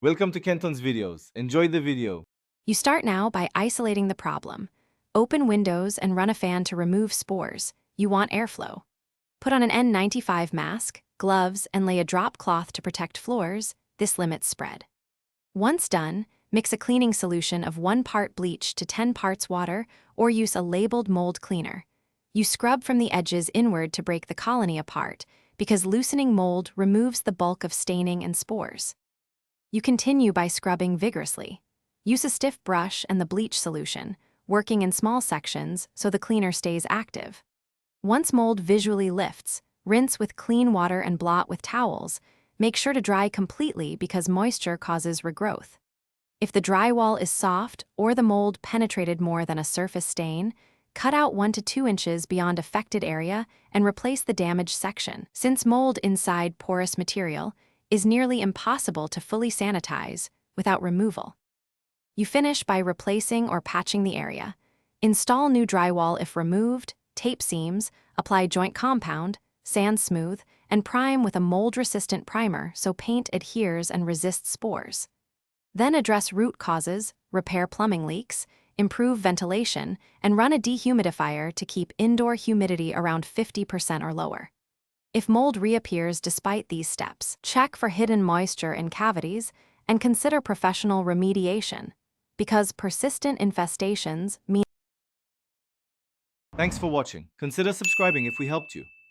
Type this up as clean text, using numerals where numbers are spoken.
Welcome to Kenton's videos. Enjoy the video. You start now by isolating the problem. Open windows and run a fan to remove spores. You want airflow. Put on an N95 mask, gloves, and lay a drop cloth to protect floors. This limits spread. Once done, mix a cleaning solution of 1 part bleach to 10 parts water or use a labeled mold cleaner. You scrub from the edges inward to break the colony apart because loosening mold removes the bulk of staining and spores. You continue by scrubbing vigorously. Use a stiff brush and the bleach solution, working in small sections so the cleaner stays active. Once mold visually lifts, rinse with clean water and blot with towels. Make sure to dry completely because moisture causes regrowth. If the drywall is soft or the mold penetrated more than a surface stain, cut out 1 to 2 inches beyond affected area and replace the damaged section. Since mold inside porous material is nearly impossible to fully sanitize without removal. You finish by replacing or patching the area. Install new drywall if removed, tape seams, apply joint compound, sand smooth, and prime with a mold-resistant primer so paint adheres and resists spores. Then address root causes, repair plumbing leaks, improve ventilation, and run a dehumidifier to keep indoor humidity around 50% or lower. If mold reappears despite these steps, check for hidden moisture in cavities and consider professional remediation, because persistent infestations mean. Thanks for watching. Consider subscribing if we helped you.